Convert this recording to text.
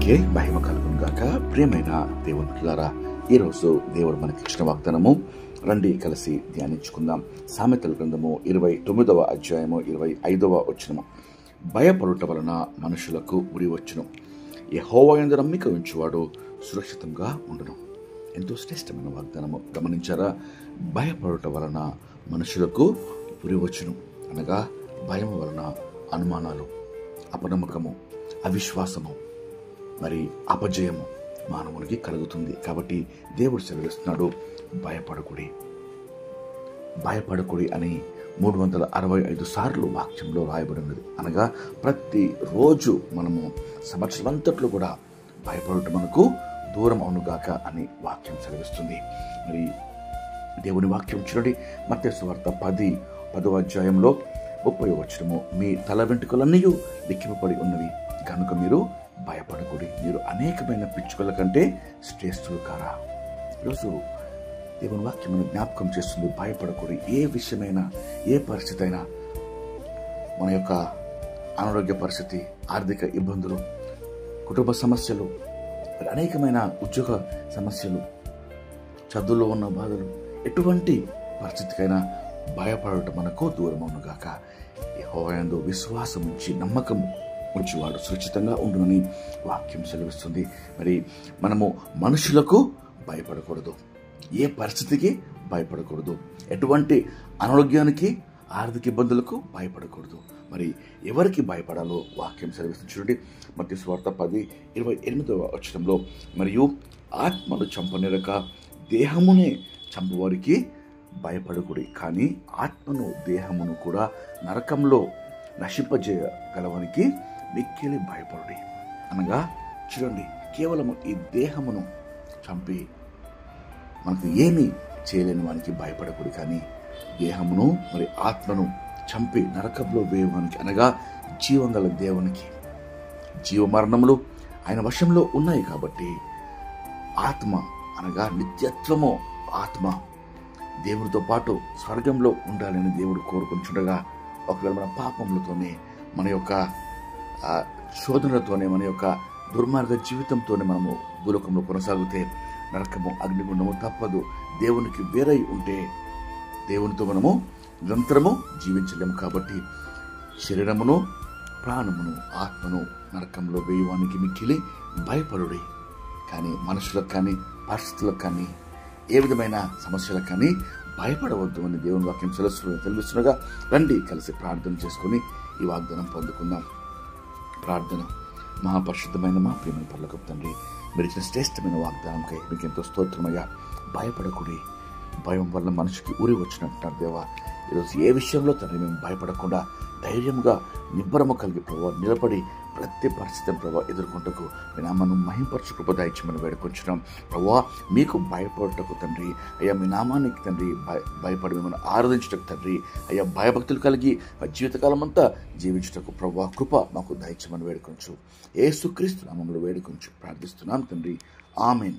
దేవునికే మహిమ కలుగును గాక. ప్రియమైన దేవుని పిల్లారా, ఈరోజు దేవుడు మనకి ఇచ్చిన వాగ్దానము రండి కలిసి ధ్యానించుకుందాం. సామెతల గ్రంథము 29వ అధ్యాయము 25వ వచనము. భయపడుట వలన మనుషులకు ఉరి వచ్చును, యెహోవా యందు నమ్మిక ఉంచువాడు సురక్షితంగా ఉండును. ఎంతో శ్రేష్టమైన వాగ్దానము. గమనించారా? భయపడుట వలన మనుషులకు ఉరి వచ్చును అనగా భయం వలన అనుమానాలు, అపనమ్మకము, అవిశ్వాసము, మరి అపజయము మానవునికి కలుగుతుంది. కాబట్టి దేవుడు సెలవిస్తున్నాడు, భయపడకుడి, భయపడకుడి అని 365 సార్లు వాక్యంలో రాయబడి ఉన్నది. అనగా ప్రతిరోజు మనము సంవత్సరం అంతట్లో కూడా భయపడటం మనకు దూరం అవునుగాక అని వాక్యం సెలవిస్తుంది. మరి దేవుని వాక్యం చూడండి, మత్తయి సువార్త 10వ అధ్యాయంలో 30వ వచనము. మీ తల వెంట్రుకలన్నీ లిఖింపబడి ఉన్నవి కనుక మీరు భయపడకూడి, మీరు అనేకమైన పిచ్చుకల కంటే శ్రేష్ఠులు కారా. ఈరోజు దేవుని వాక్యం మనం జ్ఞాపకం చేస్తుంది, భయపడకూడి. ఏ విషయమైనా, ఏ పరిస్థితి అయినా, మన యొక్క అనారోగ్య పరిస్థితి, ఆర్థిక ఇబ్బందులు, కుటుంబ సమస్యలు, అనేకమైన ఉద్యోగ సమస్యలు, చదువులో ఉన్న బాధలు, ఎటువంటి పరిస్థితికైనా భయపడటం మనకు దూరమవునుగాక. యెహోవా యందు విశ్వాసం ఉంచి నమ్మకం ఉంచివాడు సురక్షితంగా ఉండునని వాక్యం సెలవిస్తుంది. మరి మనము మనుషులకు భయపడకూడదు, ఏ పరిస్థితికి భయపడకూడదు, ఎటువంటి అనారోగ్యానికి, ఆర్థిక ఇబ్బందులకు భయపడకూడదు. మరి ఎవరికి భయపడాలో వాక్యం సెలవిస్తుంది. చూడండి, మత్తయి సువార్త 10:28వ వచనంలో, మరియు ఆత్మను చంపనిరక దేహమునే చంపువారికి భయపడకుడి, కానీ ఆత్మను దేహమును కూడా నరకంలో నశింపజేయగలవానికి మిక్కిలి భయపడుడి. అనగా చూడండి, కేవలం ఈ దేహమును చంపి మనకు ఏమీ చేయలేని వానికి భయపడకుడి, కానీ దేహమును మరి ఆత్మను చంపి నరకంలో వేయవానికి, అనగా జీవం గల దేవునికి జీవమరణములు ఆయన వశంలో ఉన్నాయి. కాబట్టి ఆత్మ అనగా నిత్యత్వము, ఆత్మ దేవుడితో పాటు స్వర్గంలో ఉండాలని దేవుడు కోరుకుంటుండగా, ఒకవేళ మన పాపములతోనే, మన యొక్క శోధనలతోనే, మన యొక్క దుర్మార్గ జీవితంతోనే మనము భూలోకంలో కొనసాగితే నరకము, అగ్నిగుండము తప్పదు. దేవునికి వేరై ఉంటే దేవునితో మనము నిరంతరము జీవించలేము. కాబట్టి శరీరమును, ప్రాణమును, ఆత్మను నరకంలో వేయవానికి మిక్కిలి భయపడుడి, కానీ మనుషులకు కానీ, పరిస్థితులకు కానీ, ఏ విధమైన సమస్యలకు కానీ భయపడవద్దు అని దేవుని వాక్యం తెలుస్తుండగా రండి కలిసి ప్రార్థన చేసుకుని ఈ వాగ్దానం పొందుకుందాం. ప్రార్థన. మహాపరిశుద్ధమైన మా ప్రియమైన పరలోకపు తండ్రి, మీరు ఇచ్చిన శ్రేష్టమైన వాగ్దానంకై మీకు ఎంతో స్తోత్రమయ్యా. భయపడకుడి, భయం వల్ల మనిషికి ఉరి వచ్చినట్టున్నారు దేవా. ఈరోజు ఏ విషయంలో తండ్రి మేము భయపడకుండా ధైర్యంగా నిబ్బరము కలిగి ప్రభావ నిలబడి ప్రతి పరిస్థితిని ప్రభావ ఎదుర్కొంటకు మీ నామాన్ని మహింపరచు కృప దయచేయమని వేడుకొంచున్నాం ప్రభావ. మీకు భయపడటకు తండ్రి అయ్యా, మీ నామానికి తండ్రి భయపడి మిమ్మల్ని ఆరాధించటకు తండ్రి అయ్యా, భయభక్తులు కలిగి జీవితకాలం అంతా జీవించటకు ప్రభావ కృప మాకు దయచేయమని వేడుకొంచు. యేసుక్రీస్తు నామములో వేడుకొంచు ప్రార్థిస్తున్నాం తండ్రి, ఆమేన్.